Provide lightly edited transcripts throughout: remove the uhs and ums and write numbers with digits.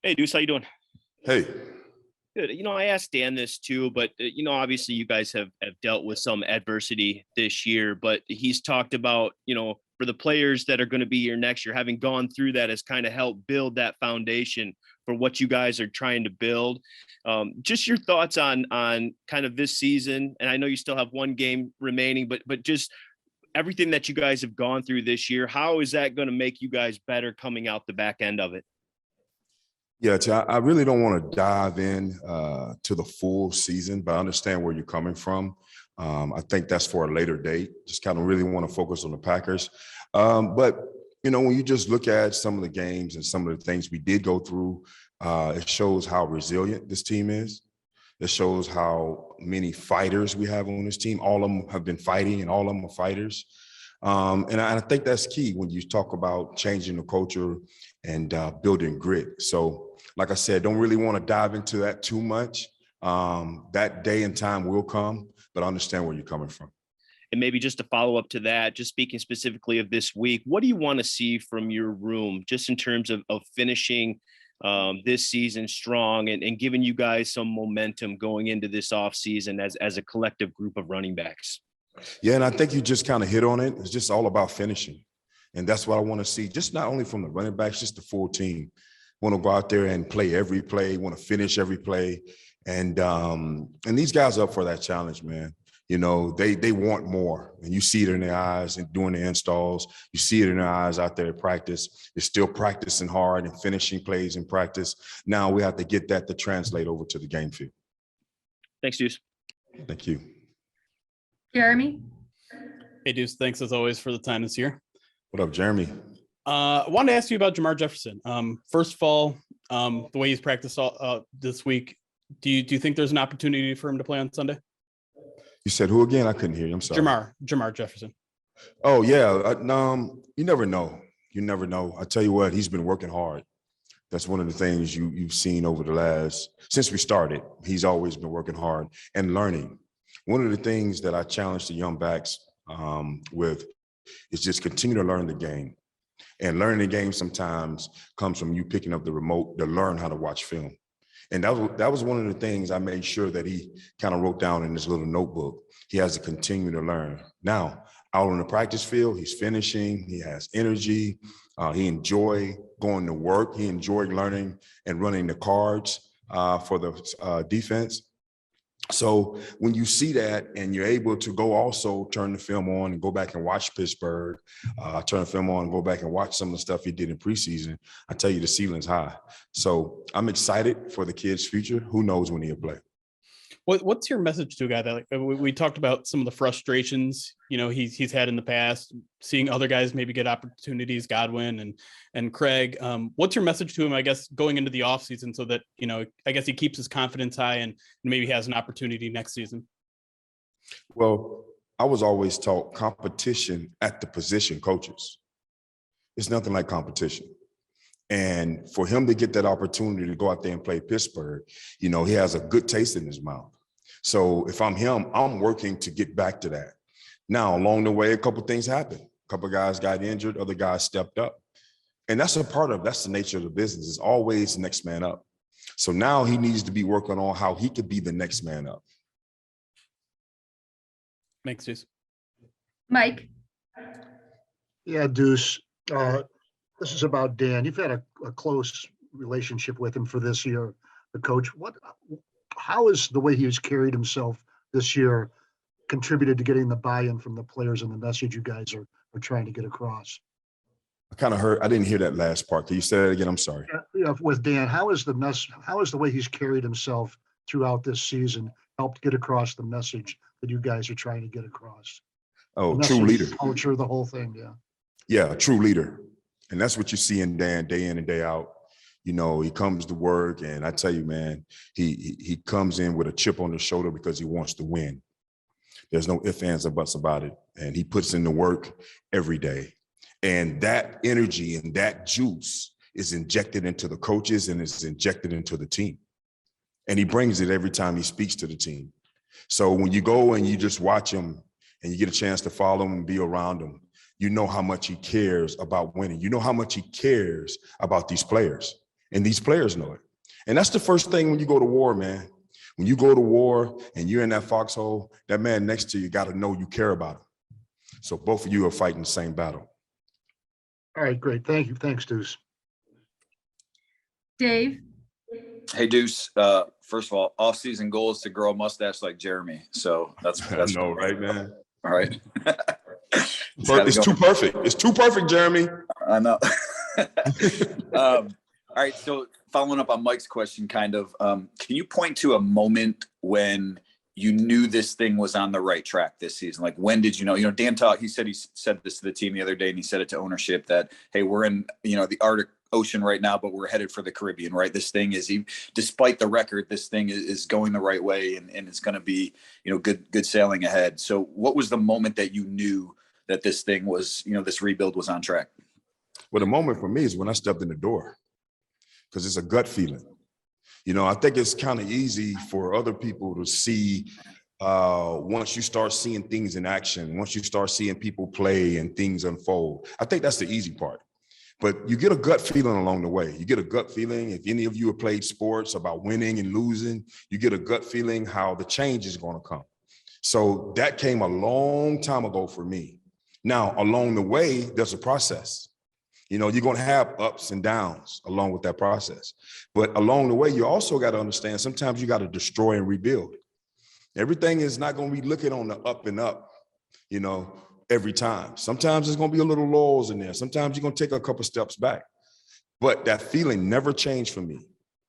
Hey, Duce, how you doing? Hey, Good. I asked Dan this too, but obviously you guys have dealt with some adversity this year, but he's talked about, for the players that are going to be here next year, having gone through that has kind of helped build that foundation for what you guys are trying to build. Just your thoughts on kind of this season, and I know you still have one game remaining, but just everything that you guys have gone through this year. How is that going to make you guys better coming out the back end of it? yeah, I really don't want to dive in to the full season, but I understand where you're coming from. I think that's for a later date. Just kind of really want to focus on the Packers. But, when you just look at some of the games and some of the things we did go through, it shows how resilient this team is. It shows how many fighters we have on this team. All of them have been fighting, and all of them are fighters. And I think that's key when you talk about changing the culture and building grit. So, like I said, don't really want to dive into that too much. That day and time will come, but I understand where you're coming from. And maybe just to follow up to that, just speaking specifically of this week, what do you want to see from your room just in terms of finishing this season strong and giving you guys some momentum going into this offseason as a collective group of running backs? Yeah, and I think you just kind of hit on it. It's just all about finishing. And that's what I want to see, just not only from the running backs, just the full team. Want to go out there and play every play, want to finish every play. And these guys are up for that challenge, man. They want more. And you see it in their eyes and doing the installs. You see it in their eyes out there at practice. They're still practicing hard and finishing plays in practice. Now we have to get that to translate over to the game field. Thanks, Deuce. Thank you. Jeremy? Hey, Duce, thanks as always for the time this year. What up, Jeremy? I wanted to ask you about Jamar Jefferson. First of all, the way he's practiced this week, do you think there's an opportunity for him to play on Sunday? You said who again? I couldn't hear you. I'm sorry. Jamar Jefferson. Oh, yeah. You never know. You never know. I tell you what, he's been working hard. That's one of the things you've seen over since we started. He's always been working hard and learning. One of the things that I challenge the young backs with is just continue to learn the game. And learning the game sometimes comes from you picking up the remote to learn how to watch film. And that was one of the things I made sure that he kind of wrote down in his little notebook. He has to continue to learn. Now, out on the practice field, he's finishing, he has energy, he enjoyed going to work, he enjoyed learning and running the cards for the defense. So when you see that and you're able to go also turn the film on and go back and watch Pittsburgh, turn the film on and go back and watch some of the stuff he did in preseason, I tell you, the ceiling's high. So I'm excited for the kid's future. Who knows when he'll play? What's your message to a guy that we talked about some of the frustrations, he's had in the past, seeing other guys maybe get opportunities, Godwin and Craig. What's your message to him, I guess, going into the offseason so that, I guess he keeps his confidence high and maybe has an opportunity next season? Well, I was always taught competition at the position coaches. It's nothing like competition. And for him to get that opportunity to go out there and play Pittsburgh, he has a good taste in his mouth. So if I'm him, I'm working to get back to that. Now, along the way, a couple of things happened. A couple of guys got injured, other guys stepped up. And that's the nature of the business. It's always the next man up. So now he needs to be working on how he could be the next man up. Makes sense. Mike? Yeah, Deuce. This is about Dan. You've had a close relationship with him for this year, the coach. How is the way he has carried himself this year contributed to getting the buy-in from the players and the message you guys are trying to get across? I didn't hear that last part. Can you say that again? I'm sorry. Yeah, with Dan, how is the way he's carried himself throughout this season helped get across the message that you guys are trying to get across? Oh, true leader. Culture, the whole thing, yeah. Yeah, true leader. And that's what you see in Dan day in and day out. He comes to work, and I tell you, man, he comes in with a chip on his shoulder because he wants to win. There's no ifs, ands, or buts about it. And he puts in the work every day. And that energy and that juice is injected into the coaches and is injected into the team. And he brings it every time he speaks to the team. So when you go and you just watch him and you get a chance to follow him and be around him, you know how much he cares about winning. You know how much he cares about these players. And these players know it. And that's the first thing when you go to war, man. When you go to war and you're in that foxhole, that man next to you got to know you care about him. So both of you are fighting the same battle. All right, great. Thank you. Thanks, Duce. Dave, Hey, Duce. First of all, off-season goal is to grow a mustache like Jeremy. So that's I know, right, man? All right. It's too perfect. It's too perfect, Jeremy. I know. All right. So following up on Mike's question, kind of, can you point to a moment when you knew this thing was on the right track this season? Like, when did you know? Dan he said this to the team the other day, and he said it to ownership that, hey, we're in, the Arctic Ocean right now, but we're headed for the Caribbean, right? This thing is, despite the record, this thing is going the right way, and it's going to be, good sailing ahead. So what was the moment that you knew that this thing was, this rebuild was on track? Well, the moment for me is when I stepped in the door, because it's a gut feeling. I think it's kind of easy for other people to see once you start seeing things in action, once you start seeing people play and things unfold. I think that's the easy part. But you get a gut feeling along the way. You get a gut feeling, if any of you have played sports, about winning and losing, you get a gut feeling how the change is going to come. So that came a long time ago for me. Now, along the way, there's a process. You're going to have ups and downs along with that process. But along the way, you also got to understand sometimes you got to destroy and rebuild. Everything is not going to be looking on the up and up, every time. Sometimes there's going to be a little lulls in there. Sometimes you're going to take a couple steps back. But that feeling never changed for me.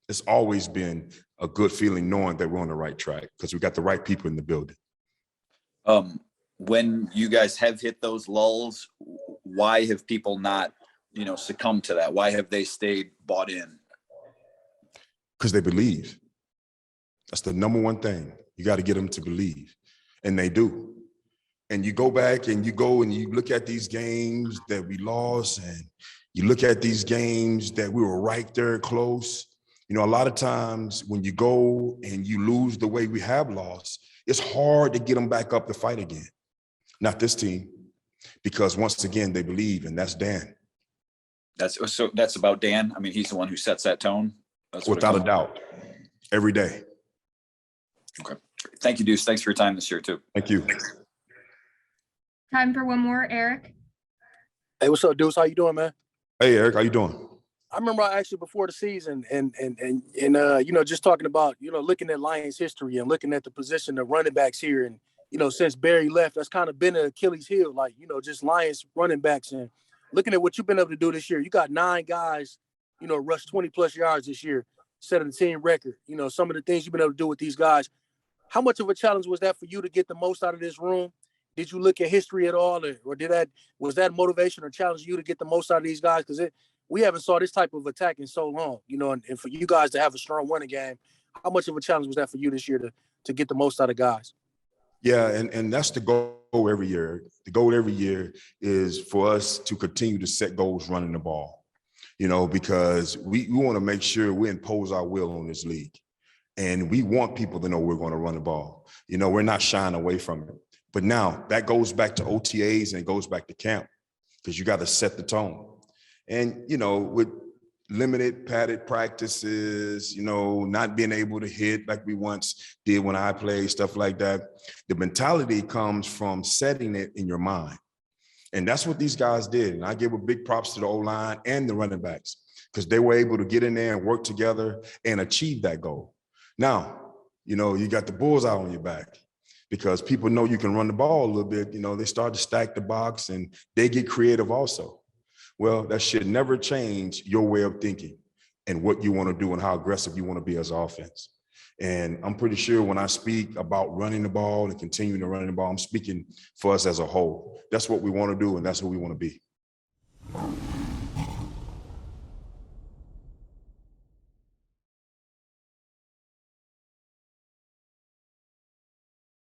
It's always been a good feeling knowing that we're on the right track because we got the right people in the building. When you guys have hit those lulls, why have people not succumb to that? Why have they stayed bought in? Because they believe. That's the number one thing. You got to get them to believe. And they do. And you go back and you look at these games that we lost, and you look at these games that we were right there close. A lot of times when you go and you lose the way we have lost, it's hard to get them back up to fight again. Not this team, because once again, they believe, and that's Dan. That's about Dan. I mean, he's the one who sets that tone. Without a doubt, every day. Okay. Thank you, Duce. Thanks for your time this year too. Thank you. time for one more, Eric. Hey, what's up, Duce? How you doing, man? Hey, Eric, how you doing? I remember actually before the season and just talking about, looking at Lions history and looking at the position of running backs here. And, since Barry left, that's kind of been an Achilles heel, like, just Lions running backs. And looking at what you've been able to do this year, you got 9 guys, rush 20 plus yards this year, setting the team record. Some of the things you've been able to do with these guys. How much of a challenge was that for you to get the most out of this room? Did you look at history at all, or was that motivation or challenge you to get the most out of these guys? Because we haven't saw this type of attack in so long, and for you guys to have a strong running game, how much of a challenge was that for you this year to get the most out of guys? Yeah, and that's the goal every year. The goal every year is for us to continue to set goals running the ball, because we want to make sure we impose our will on this league. And we want people to know we're going to run the ball. We're not shying away from it. But now that goes back to OTAs and it goes back to camp, because you got to set the tone. And, with limited padded practices, not being able to hit like we once did when I played, stuff like that, the mentality comes from setting it in your mind. And that's what these guys did. And I give a big props to the O-line and the running backs, because they were able to get in there and work together and achieve that goal. Now, you got the bullseye on your back, because people know you can run the ball a little bit. They start to stack the box and they get creative also. Well, that should never change your way of thinking and what you want to do and how aggressive you want to be as offense. And I'm pretty sure when I speak about running the ball and continuing to run the ball, I'm speaking for us as a whole. That's what we want to do, and that's who we want to be.